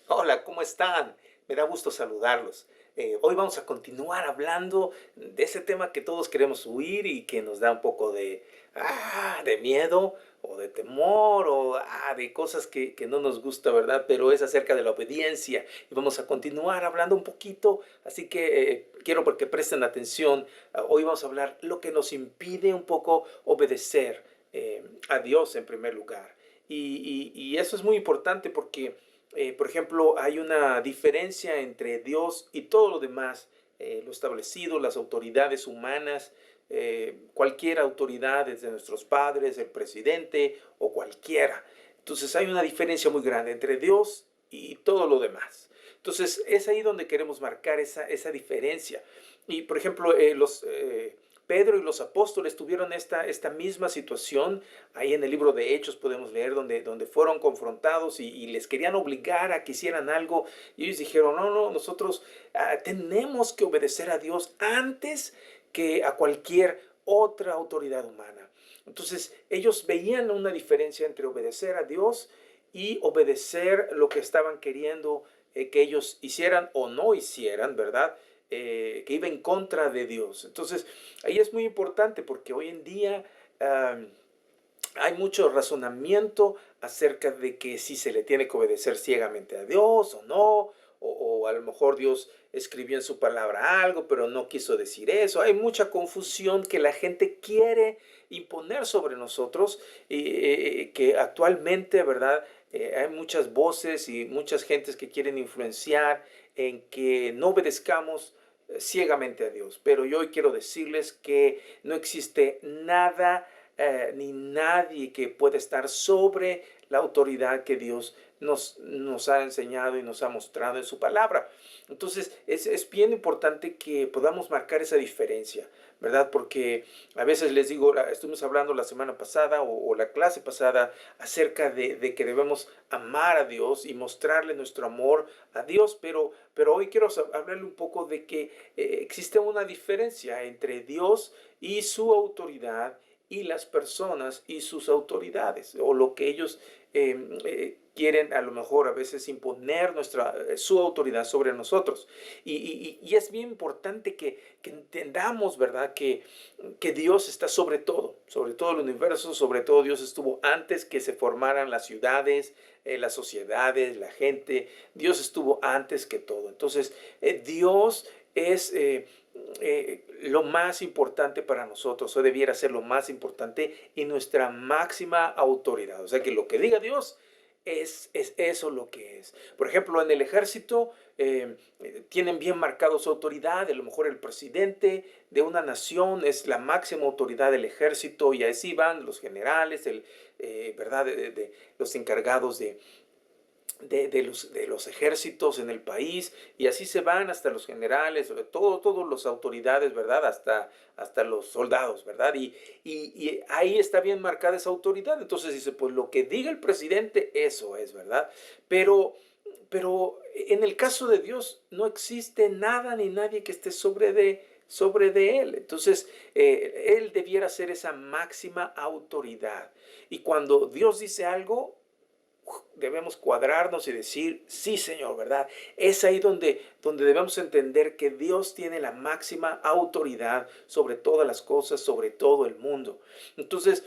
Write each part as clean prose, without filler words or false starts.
Hola, ¿cómo están? Me da gusto saludarlos. Hoy vamos a continuar hablando de ese tema que todos queremos huir y que nos da un poco de miedo o de temor o de cosas que no nos gusta, ¿verdad? Pero es acerca de la obediencia y vamos a continuar hablando un poquito. Así que quiero porque presten atención. Hoy vamos a hablar lo que nos impide un poco obedecer a Dios en primer lugar. Y eso es muy importante porque por ejemplo, hay una diferencia entre Dios y todo lo demás, lo establecido, las autoridades humanas, cualquier autoridad, desde nuestros padres, el presidente o cualquiera. Entonces hay una diferencia muy grande entre Dios y todo lo demás. Entonces es ahí donde queremos marcar esa diferencia. Y por ejemplo, Pedro y los apóstoles tuvieron esta misma situación. Ahí en el libro de Hechos podemos leer donde fueron confrontados y les querían obligar a que hicieran algo. Y ellos dijeron, no, no, nosotros tenemos que obedecer a Dios antes que a cualquier otra autoridad humana. Entonces ellos veían una diferencia entre obedecer a Dios y obedecer lo que estaban queriendo que ellos hicieran o no hicieran, ¿verdad? Que iba en contra de Dios. Entonces, ahí es muy importante porque hoy en día hay mucho razonamiento acerca de que si se le tiene que obedecer ciegamente a Dios o no, o a lo mejor Dios escribió en su palabra algo, pero no quiso decir eso. Hay mucha confusión que la gente quiere imponer sobre nosotros y que actualmente, ¿verdad? Hay muchas voces y muchas gentes que quieren influenciar en que no obedezcamos ciegamente a Dios. Pero yo hoy quiero decirles que no existe nada ni nadie que pueda estar sobre la autoridad que Dios nos ha enseñado y nos ha mostrado en su palabra. Entonces es bien importante que podamos marcar esa diferencia, ¿verdad? Porque a veces les digo, estuvimos hablando la semana pasada o la clase pasada acerca de que debemos amar a Dios y mostrarle nuestro amor a Dios, pero hoy quiero hablarle un poco de que existe una diferencia entre Dios y su autoridad y las personas y sus autoridades, o lo que ellos quieren a lo mejor a veces imponer su autoridad sobre nosotros. Y es bien importante que entendamos, ¿verdad? Que Dios está sobre todo el universo, sobre todo Dios estuvo antes que se formaran las ciudades, las sociedades, la gente. Dios estuvo antes que todo. Entonces, Dios es lo más importante para nosotros, o debiera ser lo más importante y nuestra máxima autoridad. O sea que lo que diga Dios es eso lo que es. Por ejemplo, en el ejército tienen bien marcado su autoridad. A lo mejor el presidente de una nación es la máxima autoridad del ejército y así van los generales, ¿verdad? Los encargados de los ejércitos en el país y así se van hasta los generales, todas las autoridades, ¿verdad? Hasta los soldados, ¿verdad? Y ahí está bien marcada esa autoridad. Entonces dice, pues lo que diga el presidente, eso es, ¿verdad? Pero, pero en el caso de Dios no existe nada ni nadie que esté sobre de él. Entonces, él debiera ser esa máxima autoridad. Y cuando Dios dice algo, debemos cuadrarnos y decir, sí Señor, ¿verdad? Es ahí donde debemos entender que Dios tiene la máxima autoridad sobre todas las cosas, sobre todo el mundo. Entonces,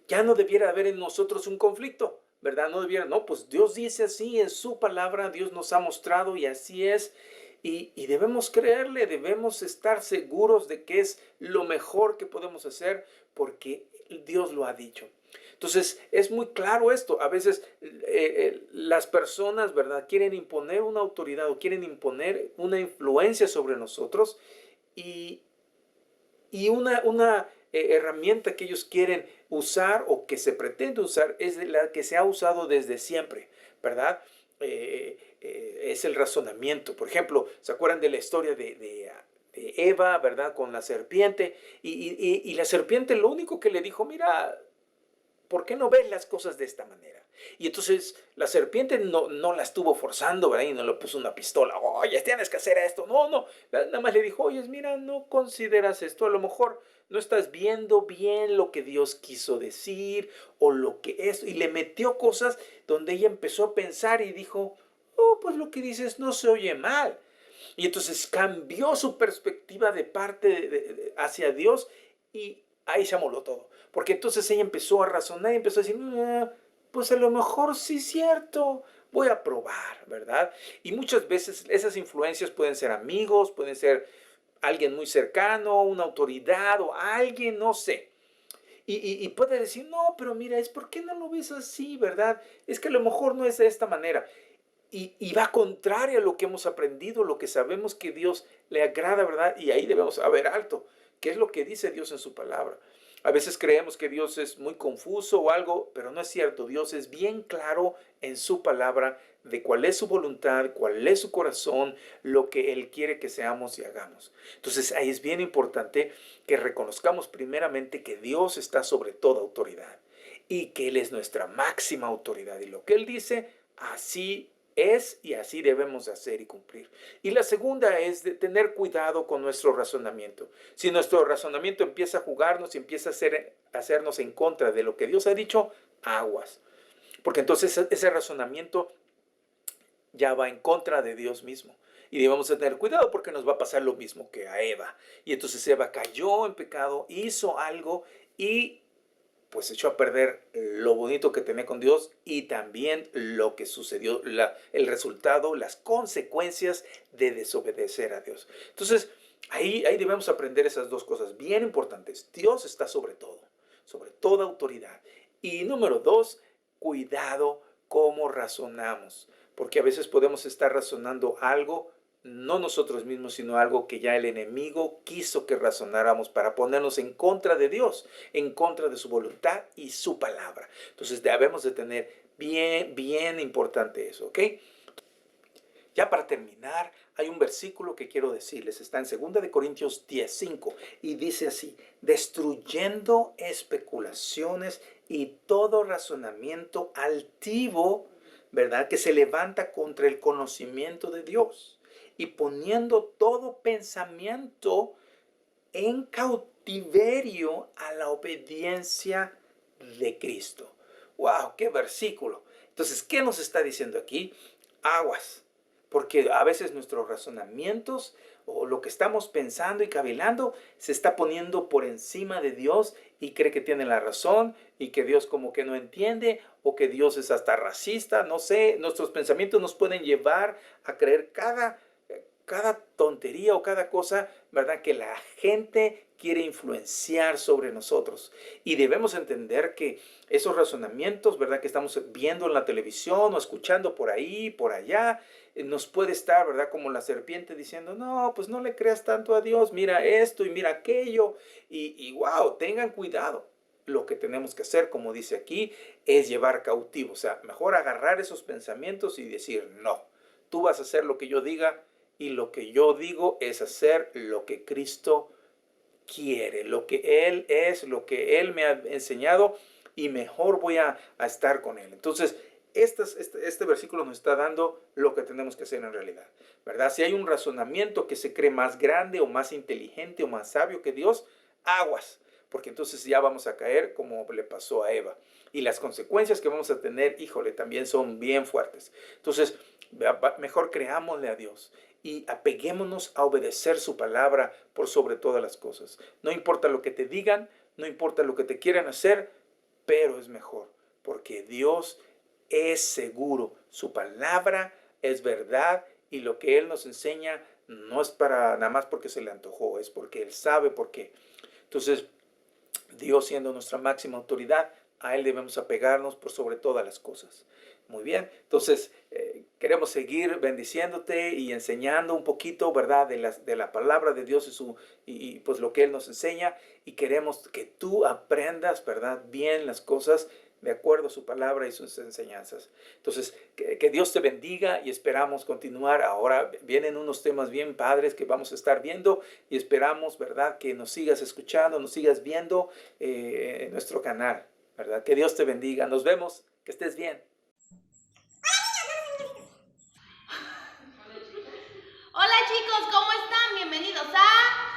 ya no debiera haber en nosotros un conflicto, ¿verdad? No debiera, no, pues Dios dice así en su palabra, Dios nos ha mostrado y así es. Y debemos creerle, debemos estar seguros de que es lo mejor que podemos hacer porque Dios lo ha dicho. Entonces, es muy claro esto. A veces las personas, ¿verdad?, quieren imponer una autoridad o quieren imponer una influencia sobre nosotros y, y una herramienta que ellos quieren usar o que se pretende usar es la que se ha usado desde siempre, ¿verdad? Es el razonamiento. Por ejemplo, ¿se acuerdan de la historia de Eva, ¿verdad? Con la serpiente. Y la serpiente lo único que le dijo, mira, ¿por qué no ves las cosas de esta manera? Y entonces la serpiente no la estuvo forzando, ¿verdad? Y no le puso una pistola. Oye, tienes que hacer esto. No, no. Nada más le dijo, oye, mira, no consideras esto. A lo mejor no estás viendo bien lo que Dios quiso decir o lo que es. Y le metió cosas donde ella empezó a pensar y dijo, oh, pues lo que dices no se oye mal. Y entonces cambió su perspectiva de parte hacia Dios y ahí se amoló todo. Porque entonces ella empezó a razonar y empezó a decir, pues a lo mejor sí es cierto, voy a probar, ¿verdad? Y muchas veces esas influencias pueden ser amigos, pueden ser alguien muy cercano, una autoridad o alguien, no sé. Y puede decir, no, pero mira, es por qué no lo ves así, ¿verdad? Es que a lo mejor no es de esta manera. Y va contrario a lo que hemos aprendido, lo que sabemos que Dios le agrada, ¿verdad? Y ahí debemos saber alto, qué es lo que dice Dios en su palabra. A veces creemos que Dios es muy confuso o algo, pero no es cierto. Dios es bien claro en su palabra de cuál es su voluntad, cuál es su corazón, lo que Él quiere que seamos y hagamos. Entonces ahí es bien importante que reconozcamos primeramente que Dios está sobre toda autoridad y que Él es nuestra máxima autoridad. Y lo que Él dice, así es y así debemos de hacer y cumplir. Y la segunda es de tener cuidado con nuestro razonamiento. Si nuestro razonamiento empieza a jugarnos y empieza a hacernos en contra de lo que Dios ha dicho, aguas. Porque entonces ese razonamiento ya va en contra de Dios mismo. Y debemos de tener cuidado porque nos va a pasar lo mismo que a Eva. Y entonces Eva cayó en pecado, hizo algo y pues echó a perder lo bonito que tenía con Dios y también lo que sucedió, el resultado, las consecuencias de desobedecer a Dios. Entonces, ahí debemos aprender esas dos cosas bien importantes. Dios está sobre todo, sobre toda autoridad. Y número dos, cuidado cómo razonamos, porque a veces podemos estar razonando algo no nosotros mismos, sino algo que ya el enemigo quiso que razonáramos para ponernos en contra de Dios, en contra de su voluntad y su palabra. Entonces debemos de tener bien importante eso, ¿ok? Ya para terminar, hay un versículo que quiero decirles, está en 2 Corintios 10:5 y dice así, destruyendo especulaciones y todo razonamiento altivo, ¿verdad? Que se levanta contra el conocimiento de Dios y poniendo todo pensamiento en cautiverio a la obediencia de Cristo. ¡Wow! ¡Qué versículo! Entonces, ¿qué nos está diciendo aquí? Aguas, porque a veces nuestros razonamientos o lo que estamos pensando y cavilando se está poniendo por encima de Dios y cree que tiene la razón y que Dios como que no entiende o que Dios es hasta racista, no sé, nuestros pensamientos nos pueden llevar a creer cada tontería o cada cosa, ¿verdad? Que la gente quiere influenciar sobre nosotros. Y debemos entender que esos razonamientos, ¿verdad? Que estamos viendo en la televisión o escuchando por ahí, por allá, nos puede estar, ¿verdad? Como la serpiente diciendo, no, pues no le creas tanto a Dios, mira esto y mira aquello. Y wow, tengan cuidado. Lo que tenemos que hacer, como dice aquí, es llevar cautivo. O sea, mejor agarrar esos pensamientos y decir, no, tú vas a hacer lo que yo diga y lo que yo digo es hacer lo que Cristo quiere, lo que Él es, lo que Él me ha enseñado y mejor voy a estar con Él. Entonces, este versículo nos está dando lo que tenemos que hacer en realidad, ¿verdad? Si hay un razonamiento que se cree más grande o más inteligente o más sabio que Dios, aguas, porque entonces ya vamos a caer como le pasó a Eva. Y las consecuencias que vamos a tener, híjole, también son bien fuertes. Entonces, mejor creámosle a Dios y apeguémonos a obedecer su palabra por sobre todas las cosas. No importa lo que te digan, no importa lo que te quieran hacer, pero es mejor, porque Dios es seguro, su palabra es verdad y lo que Él nos enseña no es para nada más porque se le antojó, es porque Él sabe por qué. Entonces, Dios siendo nuestra máxima autoridad, a Él debemos apegarnos por sobre todas las cosas. Muy bien, entonces queremos seguir bendiciéndote y enseñando un poquito, ¿verdad? De la palabra de Dios y pues lo que Él nos enseña y queremos que tú aprendas, ¿verdad? Bien las cosas de acuerdo a su palabra y sus enseñanzas. Entonces, que Dios te bendiga y esperamos continuar. Ahora vienen unos temas bien padres que vamos a estar viendo y esperamos, ¿verdad? Que nos sigas escuchando, nos sigas viendo en nuestro canal, ¿verdad? Que Dios te bendiga. Nos vemos. Que estés bien. Hola chicos, ¿cómo están? Bienvenidos a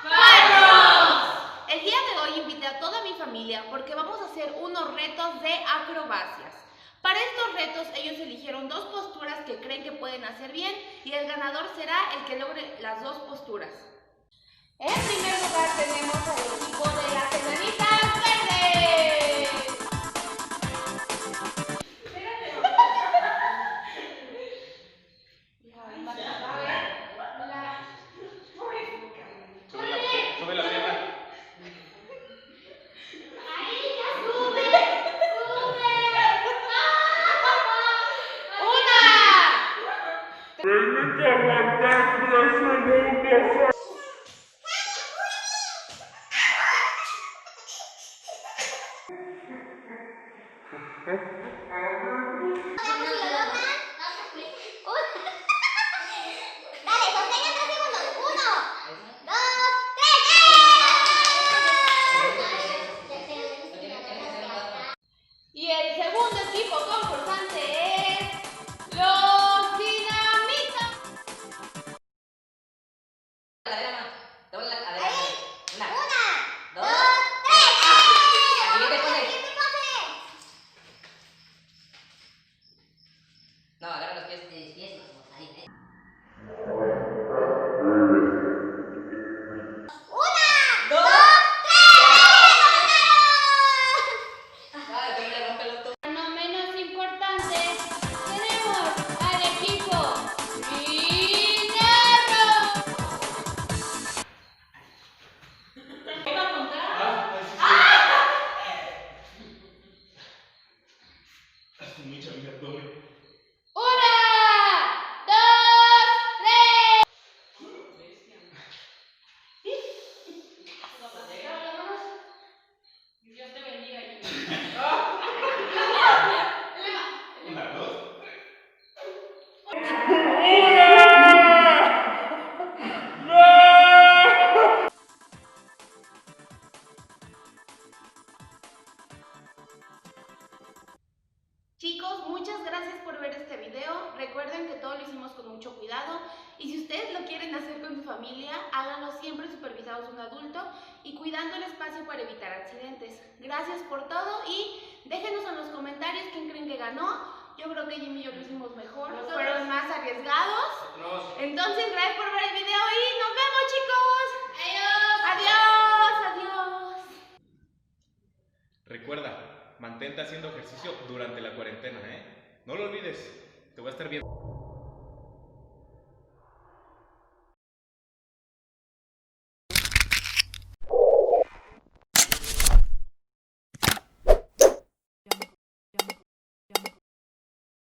¡Firefox! El día de hoy invité a toda mi familia porque vamos a hacer unos retos de acrobacias. Para estos retos ellos eligieron 2 posturas que creen que pueden hacer bien y el ganador será el que logre las 2 posturas. En primer lugar tenemos al equipo de las enanitas verdes. Sube la pierna. Y el segundo equipo concursante es los Dinamita. Te voy a la cadera. Una, 2, 3. Siguiente pose. No, agarra los pies. Ahí. No menos importante, tenemos al equipo Minerva. ¿Qué va a contar? Hace mucho mi abdomen. 1, 2, 3. Dios te bendiga. Una, 2, 3. Chicos, muchas gracias por ver este video. Recuerden que todo lo hicimos con mucho cuidado y si ustedes lo quieren hacer con su familia, háganlo siempre supervisados de un adulto y cuidando el espacio para evitar accidentes. Gracias por todo y déjenos en los comentarios quién creen que ganó. Yo creo que Jimmy y yo lo hicimos mejor, fueron más arriesgados. Entonces, gracias por ver el video y nos vemos, chicos. Adiós. Adiós. Recuerda, mantente haciendo ejercicio durante la cuarentena, ¿eh? No lo olvides, te voy a estar viendo.